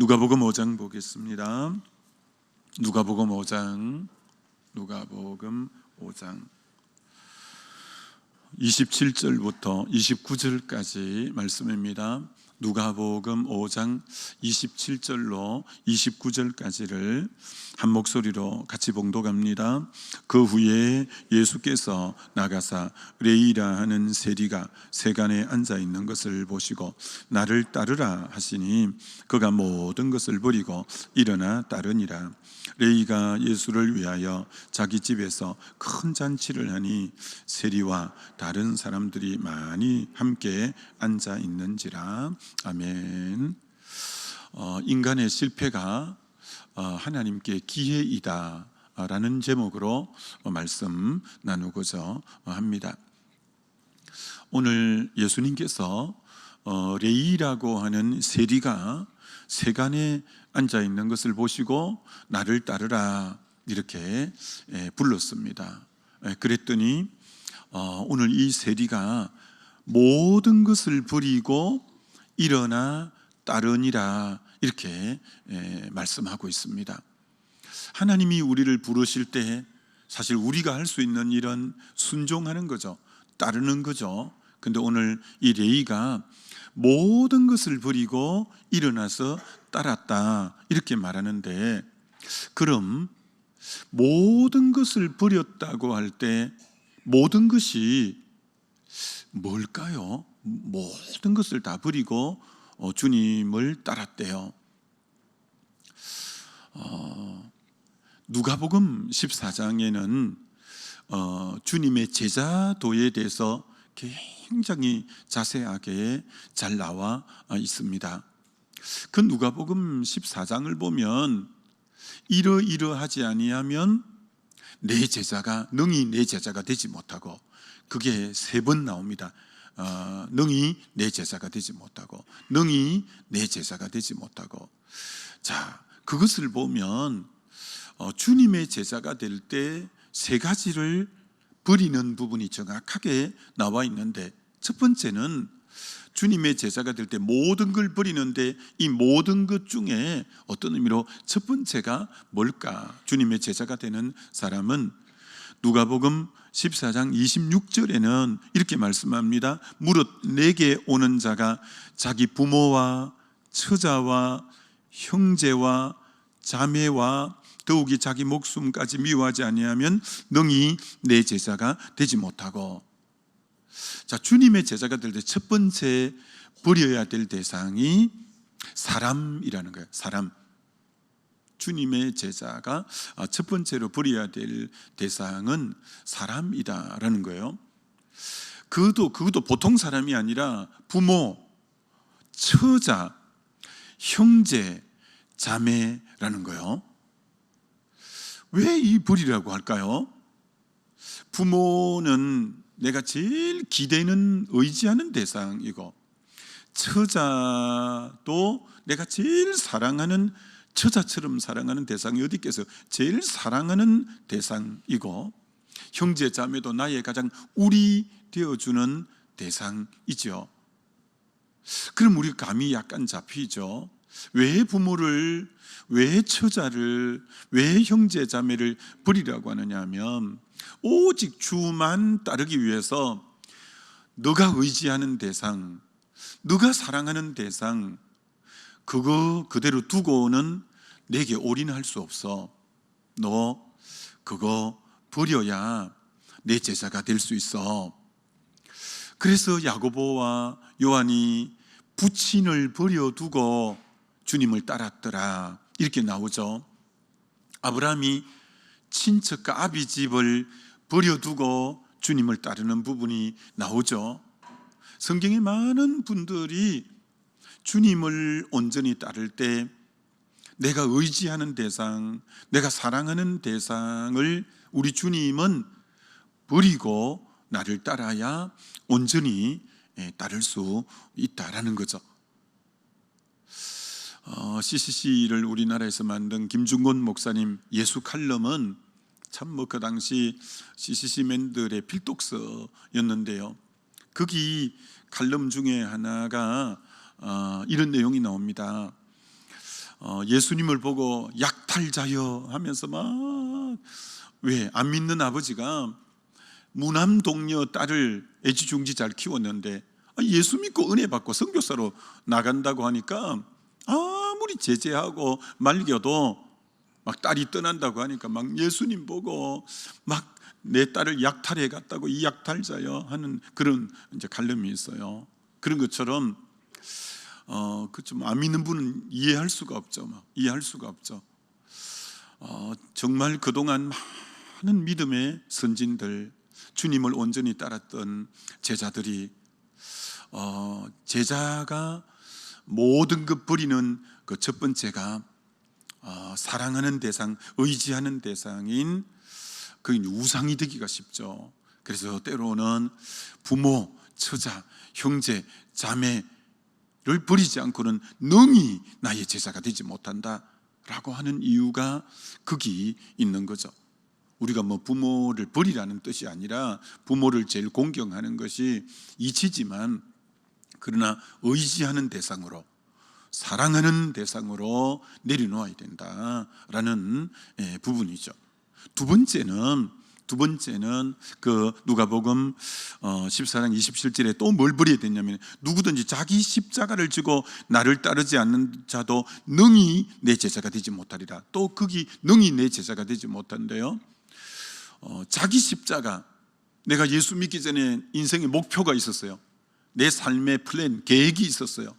누가복음 5장 보겠습니다. 누가복음 5장 27절부터 29절까지 말씀입니다. 누가복음 5장 27절로 29절까지를 한 목소리로 같이 봉독합니다. 그 후에 예수께서 나가사 레이라 하는 세리가 세간에 앉아 있는 것을 보시고 나를 따르라 하시니 그가 모든 것을 버리고 일어나 따르니라. 레이가 예수를 위하여 자기 집에서 큰 잔치를 하니 세리와 다른 사람들이 많이 함께 앉아 있는지라. 아멘. 인간의 실패가 하나님께 기회이다 라는 제목으로 말씀 나누고자 합니다. 오늘 예수님께서 레이라고 하는 세리가 세간에 앉아 있는 것을 보시고 나를 따르라 이렇게 불렀습니다. 그랬더니 오늘 이 세리가 모든 것을 버리고 일어나 따르니라 이렇게 말씀하고 있습니다. 하나님이 우리를 부르실 때 사실 우리가 할 수 있는 일은 순종하는 거죠. 따르는 거죠. 근데 오늘 이 레이가 모든 것을 버리고 일어나서 따랐다 이렇게 말하는데, 그럼 모든 것을 버렸다고 할 때 모든 것이 뭘까요? 모든 것을 다 버리고 주님을 따랐대요. 누가복음 14장에는 주님의 제자도에 대해서 굉장히 자세하게 잘 나와 있습니다. 그 누가복음 14장을 보면 이러이러하지 아니하면 내 제자가 능히 내 제자가 되지 못하고, 그게 3번 나옵니다. 능히 내 제자가 되지 못하고, 능히 내 제자가 되지 못하고. 자, 그것을 보면 주님의 제자가 될 때 3가지를 버리는 부분이 정확하게 나와 있는데, 첫 번째는 주님의 제자가 될 때 모든 걸 버리는데, 이 모든 것 중에 어떤 의미로 첫 번째가 뭘까? 주님의 제자가 되는 사람은 누가복음 14장 26절에는 이렇게 말씀합니다. 무릇 내게 오는 자가 자기 부모와 처자와 형제와 자매와 더욱이 자기 목숨까지 미워하지 아니하면 능히 내 제자가 되지 못하고. 자, 주님의 제자가 될 때 첫 번째 버려야 될 대상이 사람이라는 거예요. 사람. 주님의 제자가 첫 번째로 버려야 될 대상은 사람이다라는 거예요. 그것도 보통 사람이 아니라 부모, 처자, 형제, 자매라는 거예요. 왜 이 버리라고 할까요? 부모는 내가 제일 기대는 의지하는 대상이고, 처자도 내가 제일 사랑하는, 처자처럼 사랑하는 대상이 어디 있겠어요? 제일 사랑하는 대상이고, 형제 자매도 나의 가장 우리 되어주는 대상이죠. 그럼 우리 감이 약간 잡히죠. 왜 부모를, 왜 처자를, 왜 형제 자매를 버리라고 하느냐 하면, 오직 주만 따르기 위해서 너가 의지하는 대상, 너가 사랑하는 대상, 그거 그대로 두고는 내게 올인할 수 없어. 너 그거 버려야 내 제자가 될 수 있어. 그래서 야고보와 요한이 부친을 버려두고 주님을 따랐더라 이렇게 나오죠. 아브라함이 친척과 아비 집을 버려두고 주님을 따르는 부분이 나오죠. 성경에 많은 분들이 주님을 온전히 따를 때 내가 의지하는 대상, 내가 사랑하는 대상을 우리 주님은 버리고 나를 따라야 온전히 따를 수 있다라는 거죠. CCC를 우리나라에서 만든 김중곤 목사님 예수 칼럼은 참 그 당시 CCC맨들의 필독서였는데요. 거기 칼럼 중에 하나가 이런 내용이 나옵니다. 예수님을 보고 약탈자여 하면서 막, 왜 안 믿는 아버지가 무남 동녀 딸을 애지중지 잘 키웠는데 예수 믿고 은혜 받고 선교사로 나간다고 하니까 아무리 제재하고 말려도 막 딸이 떠난다고 하니까 막 예수님 보고 막 내 딸을 약탈해 갔다고 이 약탈자여 하는 그런 이제 갈등이 있어요. 그런 것처럼 그 좀 안 믿는 분은 이해할 수가 없죠. 이해할 수가 없죠. 정말 그동안 많은 믿음의 선진들, 주님을 온전히 따랐던 제자들이 제자가 모든 것 버리는 그 첫 번째가 사랑하는 대상, 의지하는 대상인 그 우상이 되기가 쉽죠. 그래서 때로는 부모, 처자, 형제, 자매를 버리지 않고는 능히 나의 제자가 되지 못한다라고 하는 이유가 거기 있는 거죠. 우리가 뭐 부모를 버리라는 뜻이 아니라 부모를 제일 공경하는 것이 이치지만, 그러나 의지하는 대상으로, 사랑하는 대상으로 내려놓아야 된다라는 부분이죠. 두 번째는 그 누가복음 14장 27절에 또 뭘 버려야 되냐면, 누구든지 자기 십자가를 지고 나를 따르지 않는 자도 능히 내 제자가 되지 못하리라. 또 거기 능히 내 제자가 되지 못한대요. 자기 십자가, 내가 예수 믿기 전에 인생의 목표가 있었어요. 내 삶의 플랜, 계획이 있었어요.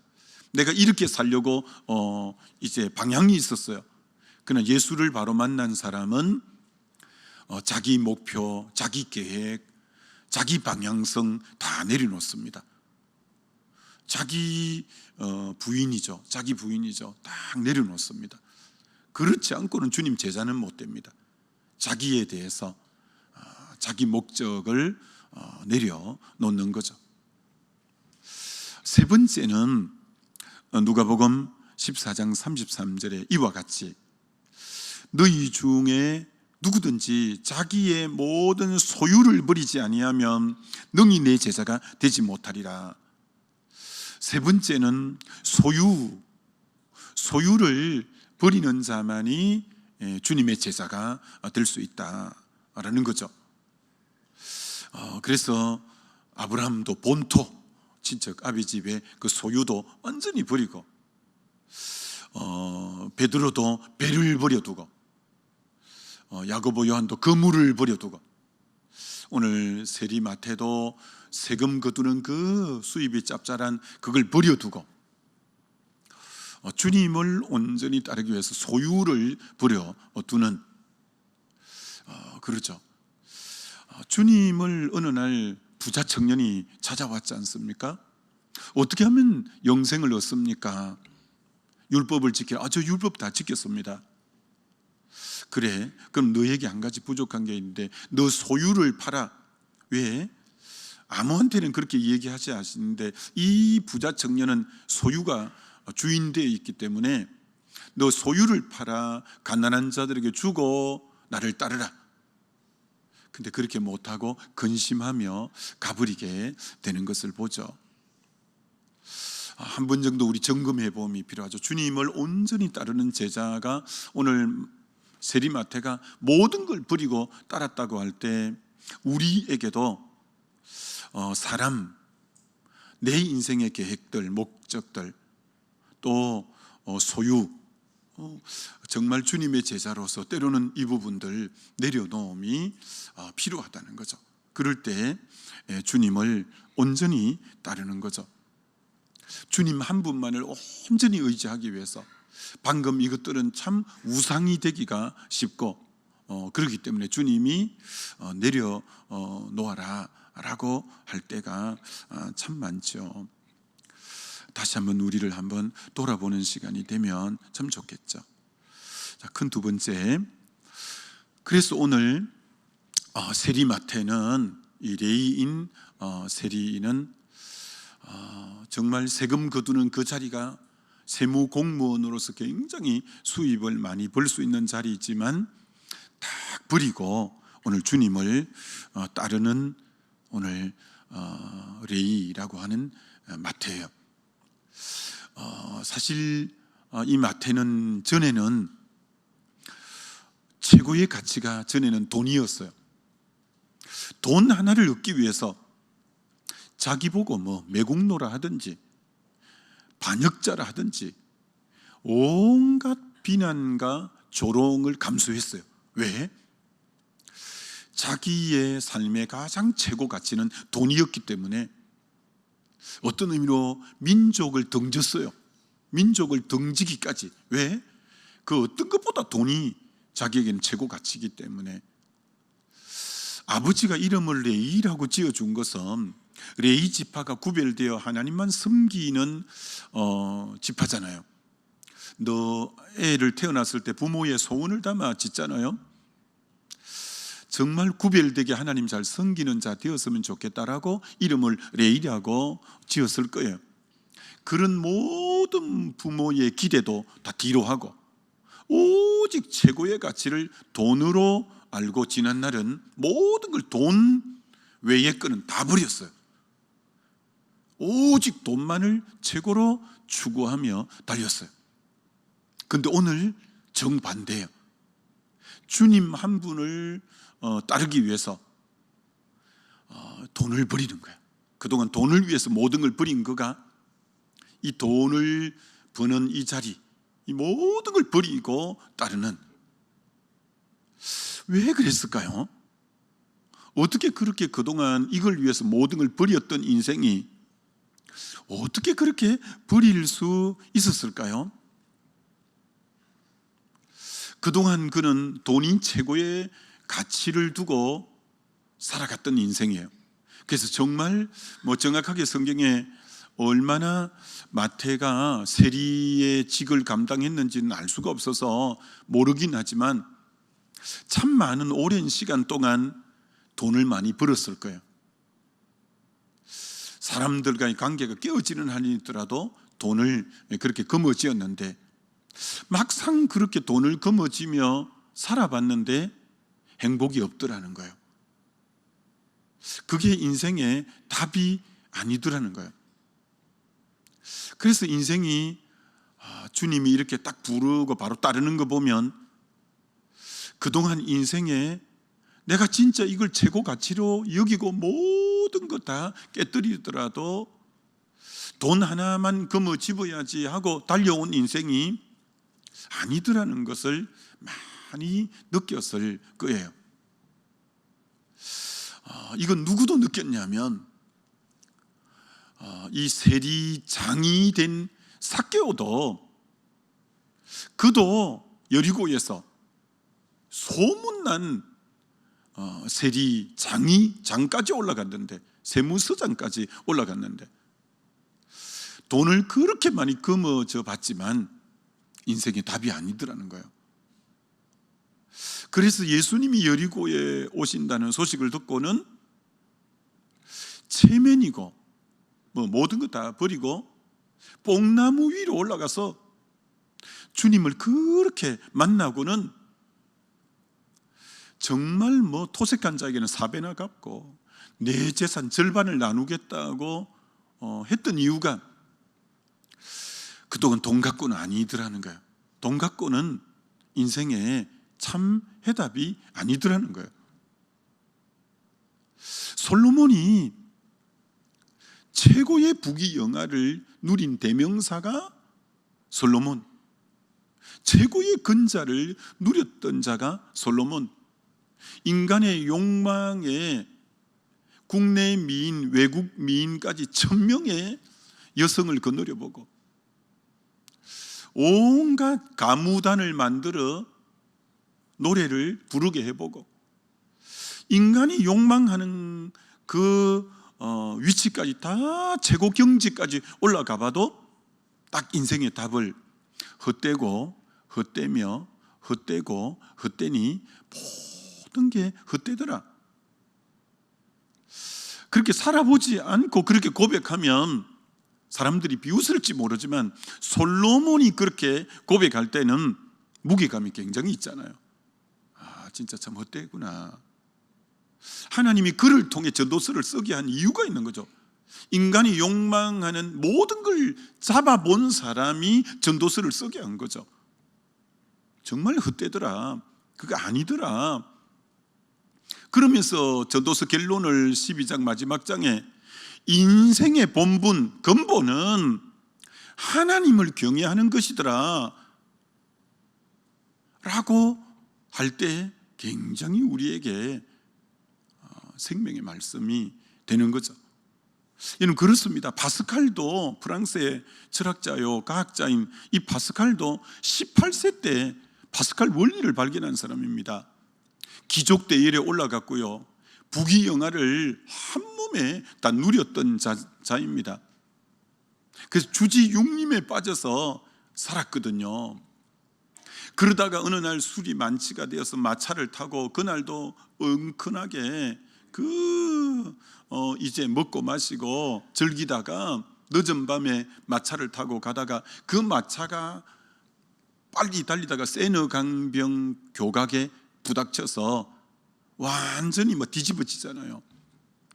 내가 이렇게 살려고 이제 방향이 있었어요. 그러나 예수를 바로 만난 사람은 자기 목표, 자기 계획, 자기 방향성 다 내려놓습니다. 자기 부인이죠. 자기 부인이죠. 딱 내려놓습니다. 그렇지 않고는 주님 제자는 못 됩니다. 자기에 대해서 자기 목적을 내려놓는 거죠. 세 번째는 누가복음 14장 33절에 이와 같이, 너희 중에 누구든지 자기의 모든 소유를 버리지 아니하면 능히 내 제자가 되지 못하리라. 세 번째는 소유를 버리는 자만이 주님의 제자가 될 수 있다라는 거죠. 그래서 아브라함도 본토, 친척 아비 집의 그 소유도 완전히 버리고, 베드로도 배를 버려두고, 야고보 요한도 그물을 버려두고, 오늘 세리마태도 세금 거두는 그 수입이 짭짤한 그걸 버려두고 주님을 온전히 따르기 위해서 소유를 버려두는, 그렇죠. 주님을 어느 날 부자 청년이 찾아왔지 않습니까? 어떻게 하면 영생을 얻습니까? 율법을 지켜. 저 율법 다 지켰습니다. 그래, 그럼 너에게 한 가지 부족한 게 있는데 너 소유를 팔아. 왜? 아무한테는 그렇게 얘기하지 않는데 이 부자 청년은 소유가 주인되어 있기 때문에 너 소유를 팔아 가난한 자들에게 주고 나를 따르라. 근데 그렇게 못하고 근심하며 가버리게 되는 것을 보죠. 한 번 정도 우리 점검해 봄이 필요하죠. 주님을 온전히 따르는 제자가, 오늘 세리마태가 모든 걸 버리고 따랐다고 할 때 우리에게도 사람, 내 인생의 계획들, 목적들, 또 소유, 정말 주님의 제자로서 때로는 이 부분들 내려놓음이 필요하다는 거죠. 그럴 때 주님을 온전히 따르는 거죠. 주님 한 분만을 온전히 의지하기 위해서 방금 이것들은 참 우상이 되기가 쉽고, 그렇기 때문에 주님이 내려놓아라 라고 할 때가 참 많죠. 다시 한번 우리를 한번 돌아보는 시간이 되면 참 좋겠죠. 자, 큰 두 번째, 그래서 오늘 세리마태는, 이 레위인 세리는 정말 세금 거두는 그 자리가 세무 공무원으로서 굉장히 수입을 많이 벌 수 있는 자리이지만 딱 버리고 오늘 주님을 따르는 오늘 레위라고 하는 마태예요. 사실 이 마태는 전에는 최고의 가치가 전에는 돈이었어요. 돈 하나를 얻기 위해서 자기 보고 매국노라 하든지 반역자라 하든지 온갖 비난과 조롱을 감수했어요. 왜? 자기의 삶의 가장 최고 가치는 돈이었기 때문에 어떤 의미로 민족을 등졌어요. 민족을 등지기까지. 왜? 그 어떤 것보다 돈이 자기에게는 최고 가치이기 때문에. 아버지가 이름을 레이라고 지어준 것은 레이 지파가 구별되어 하나님만 섬기는 지파잖아요. 너 애를 태어났을 때 부모의 소원을 담아 짓잖아요. 정말 구별되게 하나님 잘 섬기는 자 되었으면 좋겠다라고 이름을 레이라고 지었을 거예요. 그런 모든 부모의 기대도 다 뒤로 하고 오직 최고의 가치를 돈으로 알고 지난 날은 모든 걸 돈 외의 거는 다 버렸어요. 오직 돈만을 최고로 추구하며 달렸어요. 근데 오늘 정반대예요. 주님 한 분을 따르기 위해서 돈을 버리는 거예요. 그동안 돈을 위해서 모든 걸 버린 그가 이 돈을 버는 이 자리, 이 모든 걸 버리고 따르는, 왜 그랬을까요? 어떻게 그렇게 그동안 이걸 위해서 모든 걸 버렸던 인생이 어떻게 그렇게 버릴 수 있었을까요? 그동안 그는 돈이 최고의 가치를 두고 살아갔던 인생이에요. 그래서 정말 정확하게 성경에 얼마나 마태가 세리의 직을 감당했는지는 알 수가 없어서 모르긴 하지만 참 많은 오랜 시간 동안 돈을 많이 벌었을 거예요. 사람들과의 관계가 깨어지는 한이 있더라도 돈을 그렇게 거머쥐었는데 막상 그렇게 돈을 거머쥐며 살아봤는데 행복이 없더라는 거예요. 그게 인생의 답이 아니더라는 거예요. 그래서 인생이 주님이 이렇게 딱 부르고 바로 따르는 거 보면 그동안 인생에 내가 진짜 이걸 최고 가치로 여기고 모든 것 다 깨뜨리더라도 돈 하나만 거머쥐어야지 하고 달려온 인생이 아니더라는 것을 많이 느꼈을 거예요. 이건 누구도 느꼈냐면 이 세리장이 된 삭개오도, 그도 여리고에서 소문난 세리장까지 올라갔는데, 세무서장까지 올라갔는데 돈을 그렇게 많이 거머쥐어 봤지만 인생의 답이 아니더라는 거예요. 그래서 예수님이 여리고에 오신다는 소식을 듣고는 체면이고 모든 것 다 버리고 뽕나무 위로 올라가서 주님을 그렇게 만나고는 정말 토색한 자에게는 사배나 갚고 내 재산 절반을 나누겠다고 했던 이유가 그동안 돈 갖고는 아니더라는 거예요. 돈 갖고는 인생에 참 해답이 아니더라는 거예요. 솔로몬이 최고의 부귀영화를 누린 대명사가 솔로몬, 최고의 근자를 누렸던 자가 솔로몬, 인간의 욕망에 국내 미인, 외국 미인까지 1000명의 여성을 거느려보고 온갖 가무단을 만들어 노래를 부르게 해보고 인간이 욕망하는 그 위치까지 다 최고 경지까지 올라가 봐도 딱 인생의 답을 헛되고 헛되며 헛되고 헛되니 모든 게 헛되더라. 그렇게 살아보지 않고 그렇게 고백하면 사람들이 비웃을지 모르지만 솔로몬이 그렇게 고백할 때는 무게감이 굉장히 있잖아요. 진짜 참 헛되구나. 하나님이 그를 통해 전도서를 쓰게 한 이유가 있는 거죠. 인간이 욕망하는 모든 걸 잡아본 사람이 전도서를 쓰게 한 거죠. 정말 헛되더라, 그거 아니더라. 그러면서 전도서 결론을 12장 마지막 장에 인생의 본분, 근본은 하나님을 경외하는 것이더라 라고 할 때 굉장히 우리에게 생명의 말씀이 되는 거죠. 이는 그렇습니다. 파스칼도, 프랑스의 철학자요 과학자인 이 파스칼도 18세 때 파스칼 원리를 발견한 사람입니다. 귀족 대열에 올라갔고요, 부귀영화를 한 몸에 다 누렸던 자입니다. 그래서 주지 육림에 빠져서 살았거든요. 그러다가 어느 날 술이 만취가 되어서 마차를 타고, 그날도 은근하게 이제 먹고 마시고 즐기다가 늦은 밤에 마차를 타고 가다가 그 마차가 빨리 달리다가 세너 강병 교각에 부닥쳐서 완전히 뒤집어지잖아요.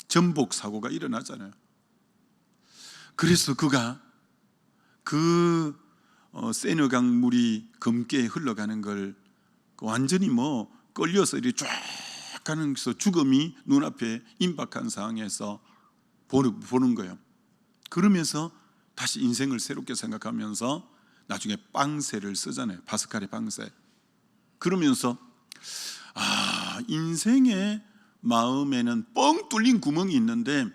전복 사고가 일어나잖아요. 그래서 그가 세너강 물이 검게 흘러가는 걸 완전히 끌려서 이렇게 쫙 가면서 죽음이 눈앞에 임박한 상황에서 보는 거예요. 그러면서 다시 인생을 새롭게 생각하면서 나중에 빵세를 쓰잖아요. 파스칼의 빵세. 그러면서 인생의 마음에는 뻥 뚫린 구멍이 있는데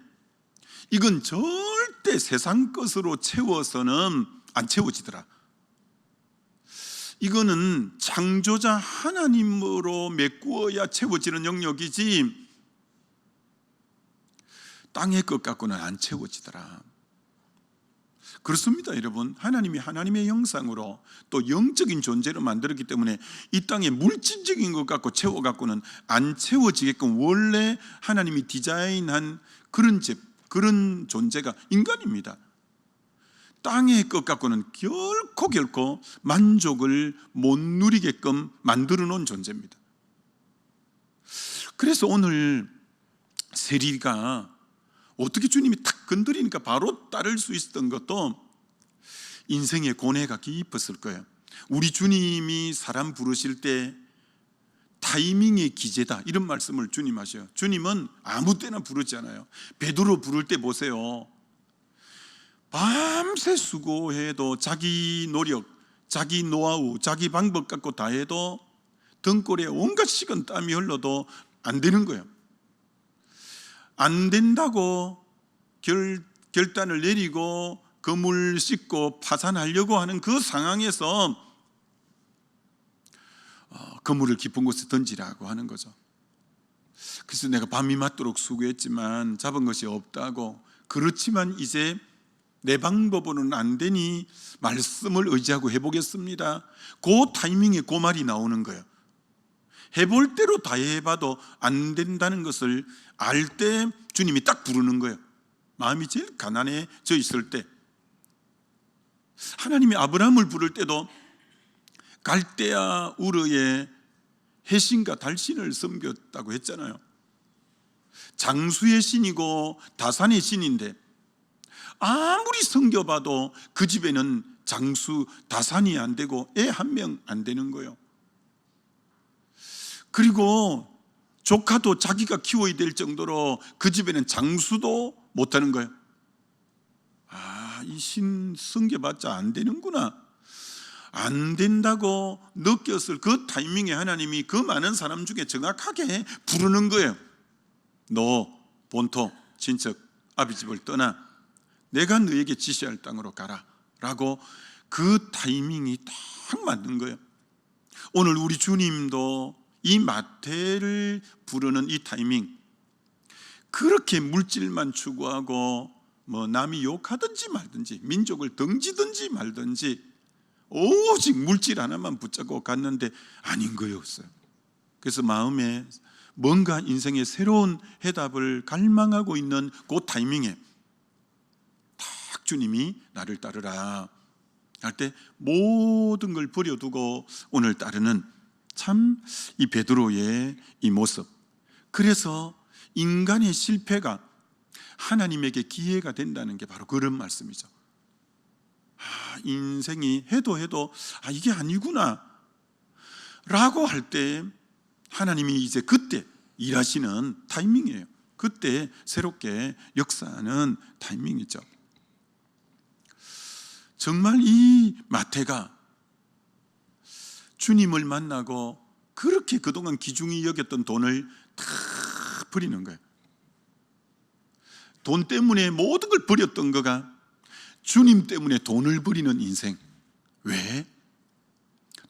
이건 절대 세상 것으로 채워서는 안 채워지더라. 이거는 창조자 하나님으로 메꾸어야 채워지는 영역이지 땅의 것 갖고는 안 채워지더라. 그렇습니다, 여러분. 하나님이 하나님의 형상으로 또 영적인 존재로 만들었기 때문에 이 땅에 물질적인 것 갖고 채워갖고는 안 채워지게끔 원래 하나님이 디자인한 그런 존재가 인간입니다. 땅의 것 갖고는 결코 만족을 못 누리게끔 만들어 놓은 존재입니다. 그래서 오늘 세리가 어떻게 주님이 탁 건드리니까 바로 따를 수 있었던 것도 인생의 고뇌가 깊었을 거예요. 우리 주님이 사람 부르실 때 타이밍의 기제다, 이런 말씀을 주님 하셔요. 주님은 아무 때나 부르지 않아요. 베드로 부를 때 보세요. 밤새 수고해도 자기 노력, 자기 노하우, 자기 방법 갖고 다 해도 등골에 온갖 식은 땀이 흘러도 안 되는 거예요. 안 된다고 결단을 내리고 그물 씻고 파산하려고 하는 그 상황에서 그물을 깊은 곳에 던지라고 하는 거죠. 그래서 내가 밤이 맞도록 수고했지만 잡은 것이 없다고, 그렇지만 이제 내 방법으로는 안 되니 말씀을 의지하고 해보겠습니다. 그 타이밍에 그 말이 나오는 거예요. 해볼 대로 다 해봐도 안 된다는 것을 알 때 주님이 딱 부르는 거예요. 마음이 제일 가난해져 있을 때. 하나님이 아브라함을 부를 때도 갈대아 우르의 해신과 달신을 섬겼다고 했잖아요. 장수의 신이고 다산의 신인데 아무리 섬겨봐도 그 집에는 장수 다산이 안 되고 애 한 명 안 되는 거예요. 그리고 조카도 자기가 키워야 될 정도로 그 집에는 장수도 못하는 거예요. 이 신 섬겨봤자 안 되는구나. 안 된다고 느꼈을 그 타이밍에 하나님이 그 많은 사람 중에 정확하게 부르는 거예요. 너 본토 친척 아비집을 떠나 내가 너에게 지시할 땅으로 가라 라고 그 타이밍이 딱 맞는 거예요. 오늘 우리 주님도 이 마태를 부르는 이 타이밍, 그렇게 물질만 추구하고 남이 욕하든지 말든지 민족을 등지든지 말든지 오직 물질 하나만 붙잡고 갔는데 아닌 거였어요. 그래서 마음에 뭔가 인생의 새로운 해답을 갈망하고 있는 그 타이밍에 딱 주님이 나를 따르라 할 때 모든 걸 버려두고 오늘 따르는 참 이 베드로의 이 모습. 그래서 인간의 실패가 하나님에게 기회가 된다는 게 바로 그런 말씀이죠. 인생이 해도 이게 아니구나 라고 할 때 하나님이 이제 그때 일하시는 타이밍이에요. 그때 새롭게 역사하는 타이밍이죠. 정말 이 마태가 주님을 만나고 그렇게 그동안 귀중히 여겼던 돈을 다 버리는 거예요. 돈 때문에 모든 걸 버렸던 거가 주님 때문에 돈을 버리는 인생. 왜?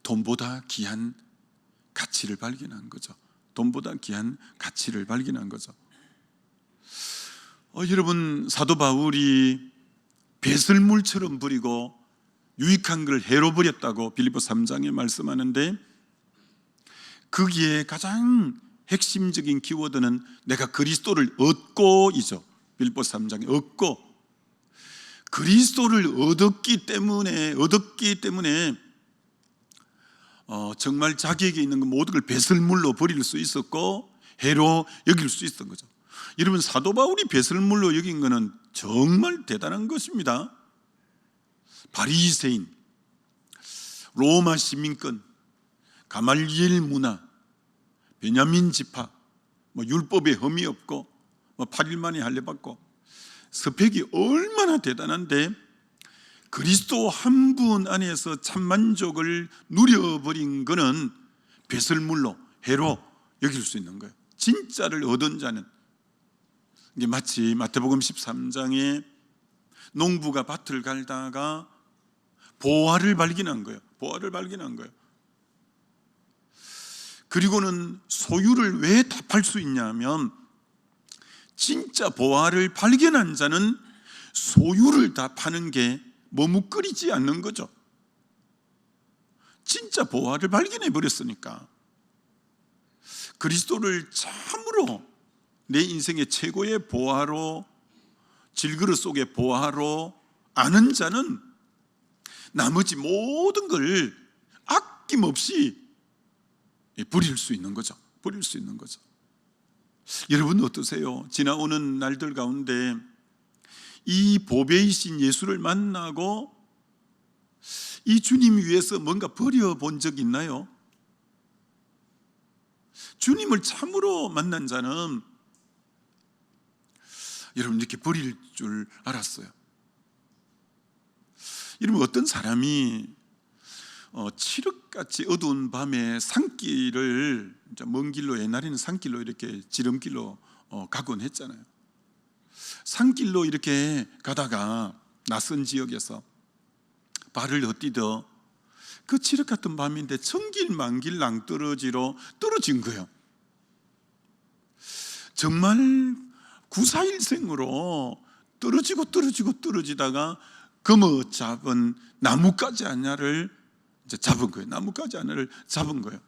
돈보다 귀한 가치를 발견한 거죠. 돈보다 귀한 가치를 발견한 거죠. 여러분, 사도 바울이 배설물처럼 버리고 유익한 걸 해로 버렸다고 빌립보 3장에 말씀하는데, 거기에 가장 핵심적인 키워드는 내가 그리스도를 얻고이죠. 빌립보 3장에 얻고, 그리스도를 얻었기 때문에 정말 자기에게 있는 모든 걸 배설물로 버릴 수 있었고 해로 여길 수 있었던 거죠. 여러분, 사도 바울이 배설물로 여긴 것은 정말 대단한 것입니다. 바리새인, 로마 시민권, 가말리엘 문화, 베냐민 지파, 율법에 흠이 없고 8일 만에 할례받고, 스펙이 얼마나 대단한데 그리스도 한 분 안에서 참 만족을 누려버린 것은 배설물로 해로 여길 수 있는 거예요. 진짜를 얻은 자는, 이게 마치 마태복음 13장에 농부가 밭을 갈다가 보화를 발견한 거예요. 그리고는 소유를 왜 다 팔 수 있냐면, 진짜 보화를 발견한 자는 소유를 다 파는 게 머뭇거리지 않는 거죠. 진짜 보화를 발견해 버렸으니까. 그리스도를 참으로 내 인생의 최고의 보화로, 질그릇 속의 보화로 아는 자는 나머지 모든 걸 아낌없이 버릴 수 있는 거죠. 여러분 어떠세요? 지나오는 날들 가운데 이 보배이신 예수를 만나고 이 주님 위해서 뭔가 버려본 적 있나요? 주님을 참으로 만난 자는 여러분 이렇게 버릴 줄 알았어요. 여러분, 어떤 사람이 칠흑같이 어두운 밤에 산길을, 먼 길로, 옛날에는 산길로 이렇게 지름길로 가곤 했잖아요. 산길로 이렇게 가다가 낯선 지역에서 발을 헛디뎌 그 칠흑 같은 밤인데 천길만길 낭떠러지로 떨어진 거예요. 정말 구사일생으로 떨어지다가 거머 잡은 나뭇가지 하나를 잡은 거예요.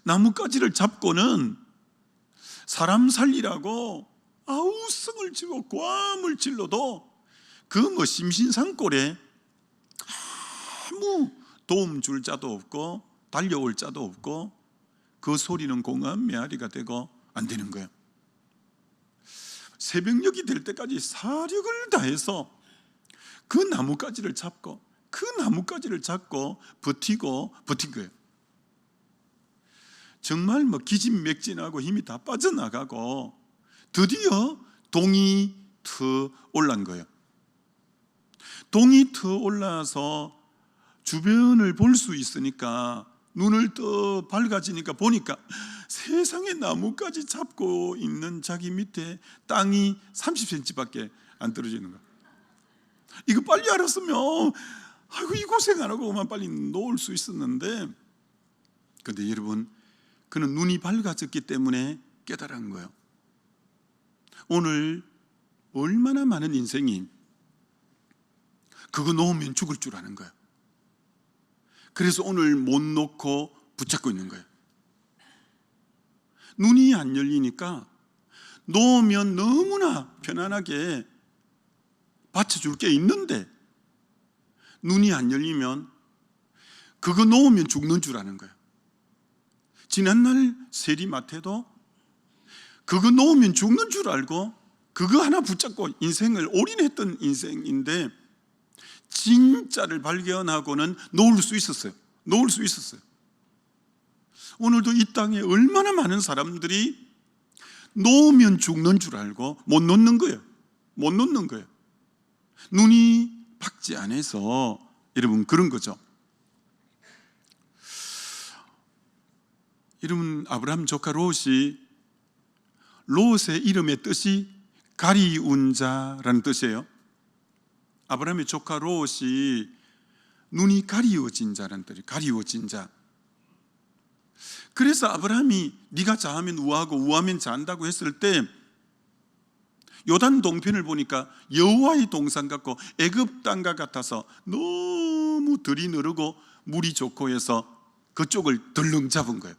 나뭇가지를 잡고는 사람 살리라고 아우성을 치고 고함을 질러도 그 심신산골에 아무 도움 줄 자도 없고 달려올 자도 없고, 그 소리는 공허한 메아리가 되고 안 되는 거예요. 새벽녘이 될 때까지 사력을 다해서 그 나뭇가지를 잡고 버틴 거예요. 정말 기진맥진하고 힘이 다 빠져나가고 드디어 동이 터 올란 거예요. 동이 터 올라서 주변을 볼 수 있으니까, 눈을 떠 밝아지니까 보니까 세상에 나뭇가지 잡고 있는 자기 밑에 땅이 30cm밖에 안 떨어지는 거예요. 이거 빨리 알았으면 이 고생 안 하고 그만 빨리 놓을 수 있었는데, 그런데 여러분, 그는 눈이 밝아졌기 때문에 깨달은 거예요. 오늘 얼마나 많은 인생이 그거 놓으면 죽을 줄 아는 거예요. 그래서 오늘 못 놓고 붙잡고 있는 거예요. 눈이 안 열리니까 놓으면 너무나 편안하게 받쳐줄 게 있는데, 눈이 안 열리면 그거 놓으면 죽는 줄 아는 거예요. 지난날 세리마태도 그거 놓으면 죽는 줄 알고 그거 하나 붙잡고 인생을 올인했던 인생인데 진짜를 발견하고는 놓을 수 있었어요. 놓을 수 있었어요. 오늘도 이 땅에 얼마나 많은 사람들이 놓으면 죽는 줄 알고 못 놓는 거예요. 못 놓는 거예요. 눈이 박지 않아서 여러분 그런 거죠. 여러분 아브라함 조카 롯이 롯의 이름의 뜻이 가리운 자라는 뜻이에요. 아브라함의 조카 롯이 눈이 가리워진 자라는 뜻이에요. 가리워진 자. 그래서 아브라함이 네가 자하면 우하고 우하면 잔다고 했을 때 요단 동편을 보니까 여호와의 동산 같고 애굽 땅과 같아서 너무 들이 느르고 물이 좋고 해서 그쪽을 덜렁 잡은 거예요.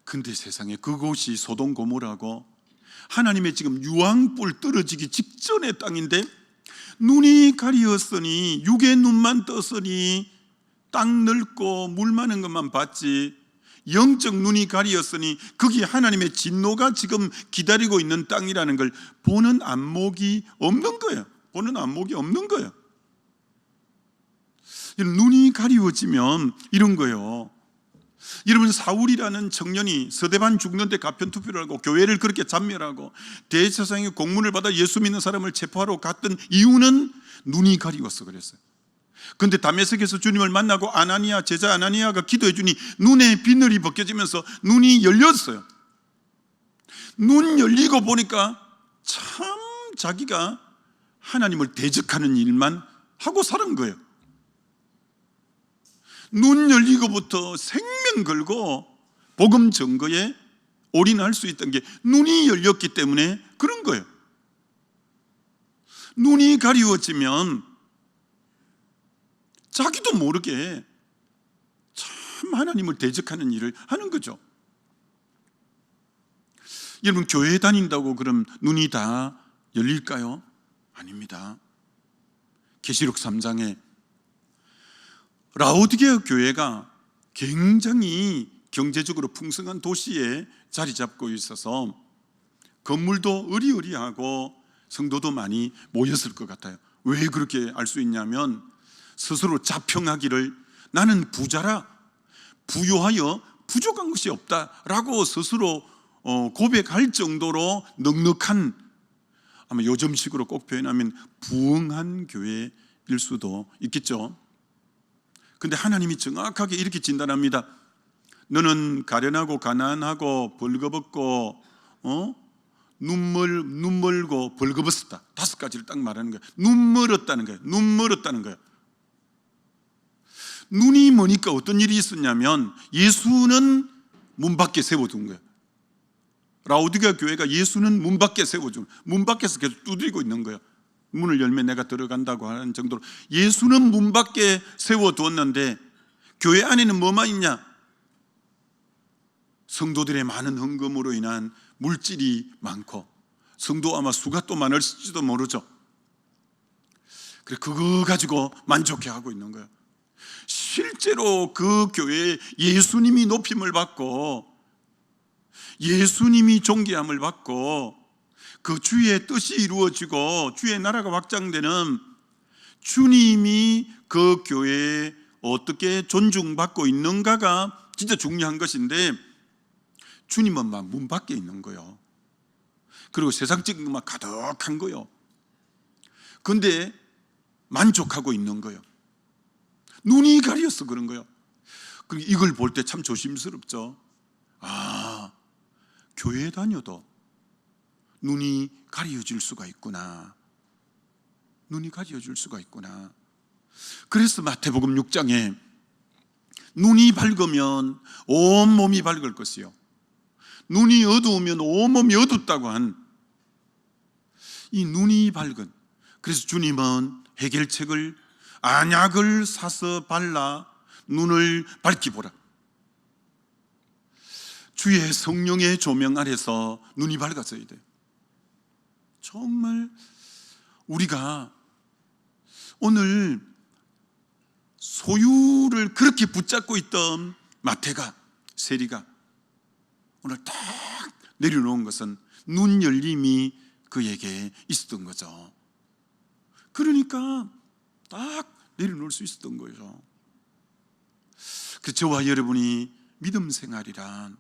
근데 세상에 그곳이 소돔 고모라고 하나님의 지금 유황불 떨어지기 직전의 땅인데 눈이 가리었으니 육의 눈만 떴으니 땅 넓고 물 많은 것만 봤지 영적 눈이 가리었으니 거기 하나님의 진노가 지금 기다리고 있는 땅이라는 걸 보는 안목이 없는 거예요. 보는 안목이 없는 거예요. 눈이 가리워지면 이런 거예요. 여러분 사울이라는 청년이 서대반 죽는데 가편투표를 하고 교회를 그렇게 잔멸하고 대제사장의 공문을 받아 예수 믿는 사람을 체포하러 갔던 이유는 눈이 가리워서 그랬어요. 그런데 다메섹에서 주님을 만나고 아나니아 제자 아나니아가 기도해 주니 눈에 비늘이 벗겨지면서 눈이 열렸어요. 눈 열리고 보니까 참 자기가 하나님을 대적하는 일만 하고 사는 거예요. 눈 열리고부터 생명 걸고 복음 증거에 올인할 수 있던 게 눈이 열렸기 때문에 그런 거예요. 눈이 가리워지면 자기도 모르게 참 하나님을 대적하는 일을 하는 거죠. 여러분 교회 다닌다고 그럼 눈이 다 열릴까요? 아닙니다. 계시록 3장에 라오디게아 교회가 굉장히 경제적으로 풍성한 도시에 자리 잡고 있어서 건물도 으리으리하고 성도도 많이 모였을 것 같아요. 왜 그렇게 알 수 있냐면 스스로 자평하기를 나는 부자라 부유하여 부족한 것이 없다라고 스스로 고백할 정도로 넉넉한, 아마 요즘식으로 꼭 표현하면 부흥한 교회일 수도 있겠죠. 근데 하나님이 정확하게 이렇게 진단합니다. 너는 가련하고 가난하고 벌거벗고 눈 멀고 벌거벗었다. 5가지를 딱 말하는 거예요. 눈 멀었다는 거예요. 눈 멀었다는 거예요. 눈이 머니까 어떤 일이 있었냐면 예수는 문 밖에 세워둔 거예요. 라오디게아 교회가 예수는 문 밖에 세워준, 문 밖에서 계속 두드리고 있는 거예요. 문을 열면 내가 들어간다고 하는 정도로 예수는 문 밖에 세워두었는데 교회 안에는 뭐만 있냐? 성도들의 많은 헌금으로 인한 물질이 많고 성도 아마 수가 또 많을지도 모르죠. 그래 그거 가지고 만족해하고 있는 거예요. 실제로 그 교회에 예수님이 높임을 받고 예수님이 존귀함을 받고 그 주의 뜻이 이루어지고 주의 나라가 확장되는, 주님이 그 교회에 어떻게 존중받고 있는가가 진짜 중요한 것인데 주님은 막 문 밖에 있는 거예요. 그리고 세상적인 것만 가득한 거예요. 그런데 만족하고 있는 거예요. 눈이 가려서 그런 거예요. 이걸 볼 때 참 조심스럽죠. 아, 교회에 다녀도 눈이 가려질 수가 있구나. 눈이 가려질 수가 있구나. 그래서 마태복음 6장에 눈이 밝으면 온 몸이 밝을 것이요 눈이 어두우면 온 몸이 어둡다고 한 이 눈이 밝은, 그래서 주님은 해결책을 안약을 사서 발라 눈을 밝히 보라. 주의 성령의 조명 아래서 눈이 밝아져야 돼요. 정말 우리가 오늘 소유를 그렇게 붙잡고 있던 마태가, 세리가 오늘 딱 내려놓은 것은 눈 열림이 그에게 있었던 거죠. 그러니까 딱 내려놓을 수 있었던 거죠. 그 저와 여러분이 믿음 생활이란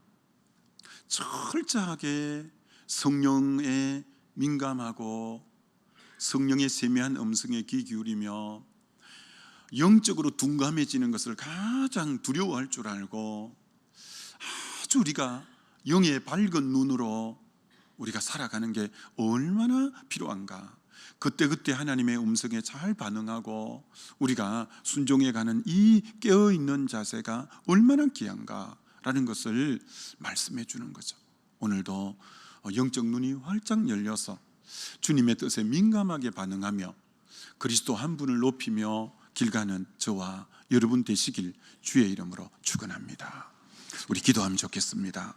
철저하게 성령에 민감하고 성령의 세미한 음성에 귀 기울이며 영적으로 둔감해지는 것을 가장 두려워할 줄 알고 아주 우리가 영의 밝은 눈으로 우리가 살아가는 게 얼마나 필요한가. 그때그때 하나님의 음성에 잘 반응하고 우리가 순종해가는 이 깨어있는 자세가 얼마나 귀한가라는 것을 말씀해 주는 거죠. 오늘도 영적 눈이 활짝 열려서 주님의 뜻에 민감하게 반응하며 그리스도 한 분을 높이며 길가는 저와 여러분 되시길 주의 이름으로 축원합니다. 우리 기도하면 좋겠습니다.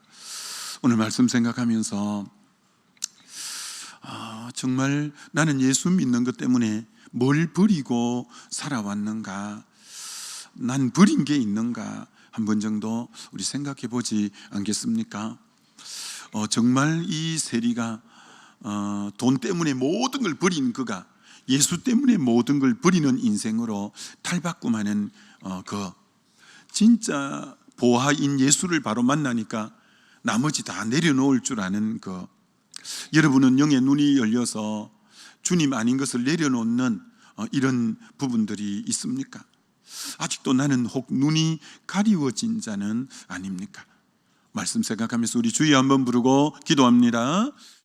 오늘 말씀 생각하면서 정말 나는 예수 믿는 것 때문에 뭘 버리고 살아왔는가, 난 버린 게 있는가 한 번 정도 우리 생각해 보지 않겠습니까? 정말 이 세리가 돈 때문에 모든 걸 버린 그가 예수 때문에 모든 걸 버리는 인생으로 탈바꿈하는 그 진짜 보화인 예수를 바로 만나니까 나머지 다 내려놓을 줄 아는 그 여러분은 영의 눈이 열려서 주님 아닌 것을 내려놓는 이런 부분들이 있습니까? 아직도 나는 혹 눈이 가리워진 자는 아닙니까? 말씀 생각하면서 우리 주여 한번 부르고 기도합니다.